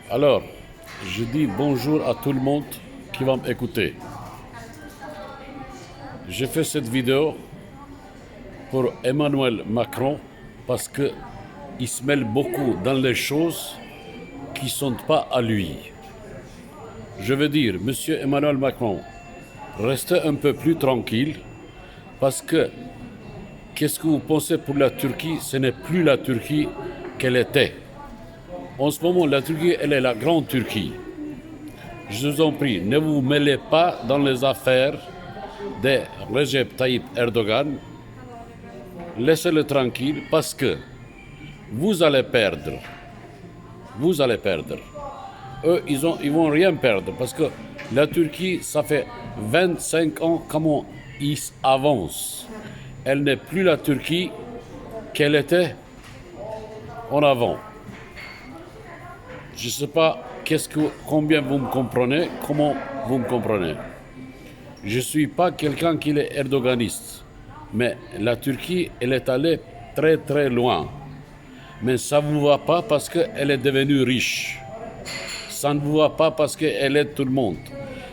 Alors, je dis bonjour à tout le monde qui va m'écouter. J'ai fait cette vidéo pour Emmanuel Macron parce qu'il se mêle beaucoup dans les choses qui ne sont pas à lui. Je veux dire, Monsieur Emmanuel Macron, restez un peu plus tranquille parce que qu'est-ce que vous pensez pour la Turquie? Ce n'est plus la Turquie qu'elle était. En ce moment, la Turquie, elle est la grande Turquie. Je vous en prie, ne vous mêlez pas dans les affaires de Recep Tayyip Erdogan. Laissez-le tranquille parce que vous allez perdre. Vous allez perdre. Eux, ils vont rien perdre parce que la Turquie, ça fait 25 ans comment ils avancent. Elle n'est plus la Turquie qu'elle était en avant. Je ne sais pas combien vous me comprenez, comment vous me comprenez. Je ne suis pas quelqu'un qui est erdoganiste, mais la Turquie, elle est allée très très loin. Mais ça ne vous va pas parce qu'elle est devenue riche. Ça ne vous va pas parce qu'elle aide tout le monde.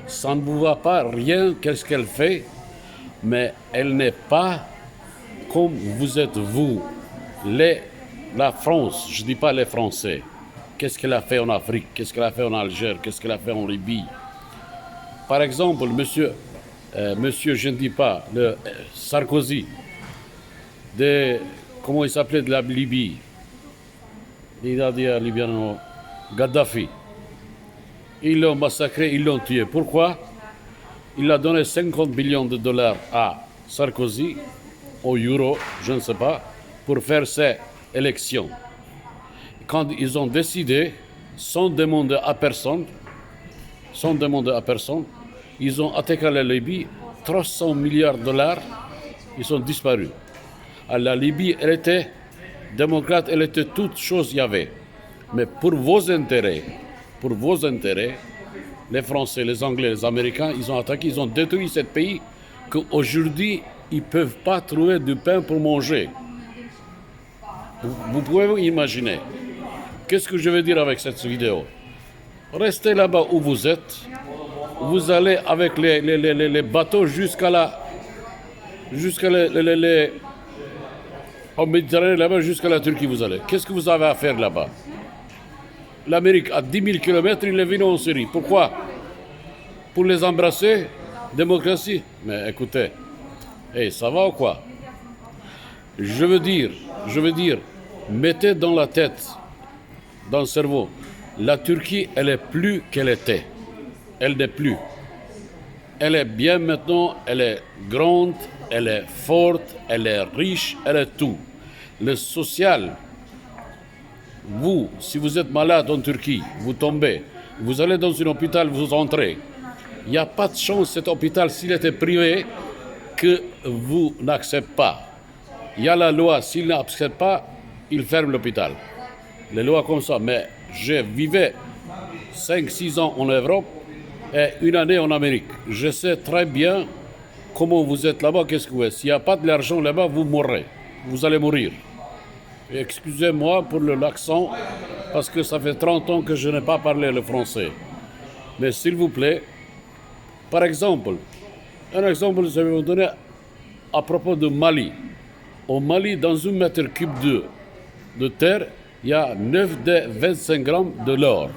Ça ne vous va pas rien qu'est-ce qu'elle fait, mais elle n'est pas comme vous êtes vous, la France, je ne dis pas les Français. Qu'est-ce qu'elle a fait en Afrique? Qu'est-ce qu'elle a fait en Algérie? Qu'est-ce qu'elle a fait en Libye? Par exemple, monsieur, je ne dis pas, le Sarkozy, comment il s'appelait de la Libye? Il a dit à Libyano, Gaddafi. Ils l'ont massacré, ils l'ont tué. Pourquoi? Il a donné 50 millions de dollars à Sarkozy, au euro, je ne sais pas, pour faire ses élections. Quand ils ont décidé, sans demander à personne, ils ont attaqué la Libye, 300 milliards de dollars, ils sont disparus. À la Libye, elle était démocrate, elle était toute chose il y avait. Mais pour vos intérêts, les Français, les Anglais, les Américains, ils ont attaqué, ils ont détruit ce pays qu'aujourd'hui, ils ne peuvent pas trouver du pain pour manger. Vous pouvez vous imaginer. Qu'est-ce que je veux dire avec cette vidéo? Restez là-bas où vous êtes. Vous allez avec les bateaux en Méditerranée, là-bas, jusqu'à la Turquie, vous allez. Qu'est-ce que vous avez à faire là-bas? L'Amérique, à 10 000 km, il est venu en Syrie. Pourquoi? Pour les embrasser? Démocratie? Mais écoutez, ça va ou quoi? Je veux dire, mettez dans la tête, dans le cerveau, la Turquie, elle est plus qu'elle était. Elle n'est plus. Elle est bien maintenant, elle est grande, elle est forte, elle est riche, elle est tout. Le social, vous, si vous êtes malade en Turquie, vous tombez, vous allez dans un hôpital, vous entrez. Il n'y a pas de chance, cet hôpital, s'il était privé, que vous n'acceptez pas. Il y a la loi, s'il n'accepte pas, il ferme l'hôpital. Les lois comme ça. Mais je vivais 5-6 ans en Europe et une année en Amérique. Je sais très bien comment vous êtes là-bas, qu'est-ce que vous êtes. S'il n'y a pas de l'argent là-bas, vous mourrez. Vous allez mourir. Excusez-moi pour l'accent, parce que ça fait 30 ans que je n'ai pas parlé le français. Mais s'il vous plaît, par exemple, un exemple, je vais vous donner à propos de Mali. Au Mali, dans un mètre cube de terre, il y a 9 des 25 grammes de l'or.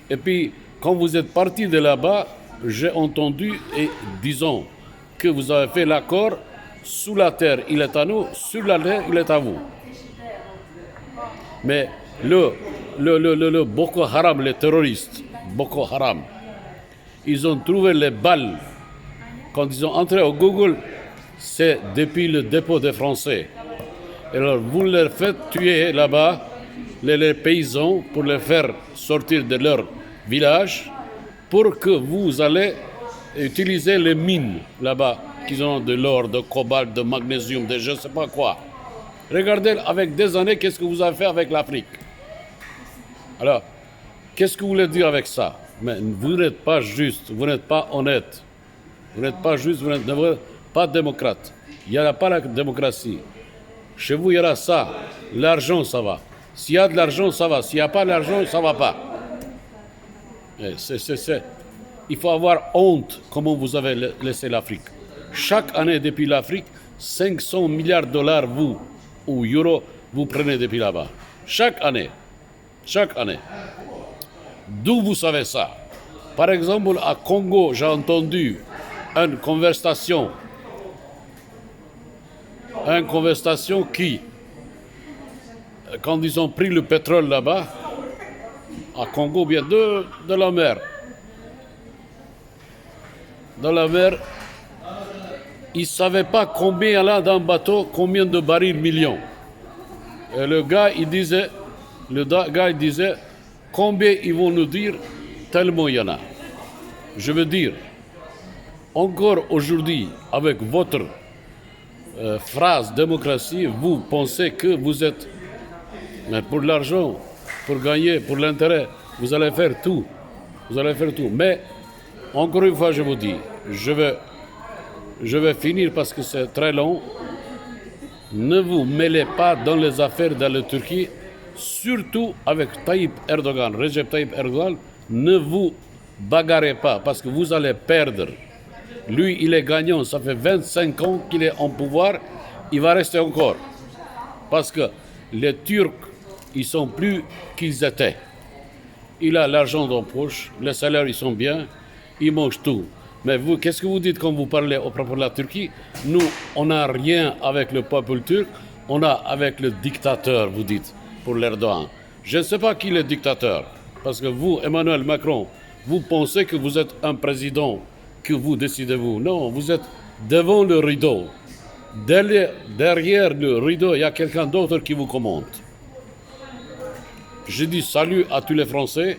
Et puis, quand vous êtes parti de là-bas, j'ai entendu, et disons que vous avez fait l'accord, sous la terre, il est à nous, sur la terre, il est à vous. Mais le Boko Haram, les terroristes, Boko Haram, ils ont trouvé les balles. Quand ils ont entré au Google, c'est depuis le dépôt des Français. Alors vous les faites tuer là-bas, les paysans, pour les faire sortir de leur village, pour que vous allez utiliser les mines là-bas, qui ont de l'or, de cobalt, de magnésium, de je ne sais pas quoi. Regardez avec des années qu'est-ce que vous avez fait avec l'Afrique. Alors, qu'est-ce que vous voulez dire avec ça? Mais vous n'êtes pas juste, vous n'êtes pas honnête. Vous n'êtes pas juste, vous n'êtes pas démocrate. Il n'y aura pas la démocratie. Chez vous, il y aura ça. L'argent, ça va. S'il y a de l'argent, ça va. S'il n'y a pas d'argent, ça ne va pas. Il faut avoir honte comment vous avez laissé l'Afrique. Chaque année depuis l'Afrique, 500 milliards de dollars, vous, ou euros, vous prenez depuis là-bas. Chaque année. Chaque année. D'où vous savez ça? Par exemple, à Congo, j'ai entendu une conversation qui, quand ils ont pris le pétrole là-bas, à Congo, bien de la mer. Dans la mer, ils ne savaient pas combien là d'un bateau, combien de barils millions. Et le gars, il disait, combien ils vont nous dire, tellement il y en a. Je veux dire, encore aujourd'hui, avec votre phrase démocratie, vous pensez que vous êtes, mais pour l'argent, pour gagner, pour l'intérêt, vous allez faire tout. Vous allez faire tout. Mais, encore une fois, je vous dis, je vais finir parce que c'est très long. Ne vous mêlez pas dans les affaires de la Turquie, surtout avec Recep Tayyip Erdogan. Ne vous bagarrez pas parce que vous allez perdre. Lui, il est gagnant, ça fait 25 ans qu'il est en pouvoir, il va rester encore. Parce que les Turcs, ils sont plus qu'ils étaient. Il a l'argent dans la poche, les salaires, ils sont bien, il mange tout. Mais vous, qu'est-ce que vous dites quand vous parlez au propos de la Turquie? Nous, on n'a rien avec le peuple turc, on a avec le dictateur, vous dites, pour l'Erdogan. Je ne sais pas qui est le dictateur, parce que vous, Emmanuel Macron, vous pensez que vous êtes un président, que vous décidez vous. Non, vous êtes devant le rideau. Derrière le rideau, il y a quelqu'un d'autre qui vous commande. Je dis salut à tous les Français.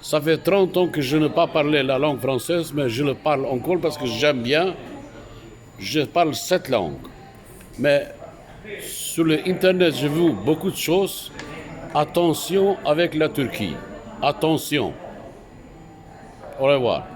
Ça fait 30 ans que je ne pas parlé la langue française, mais je le parle encore parce que j'aime bien. Je parle cette langue. Mais sur l'Internet, j'ai vu beaucoup de choses. Attention avec la Turquie. Attention. Au revoir.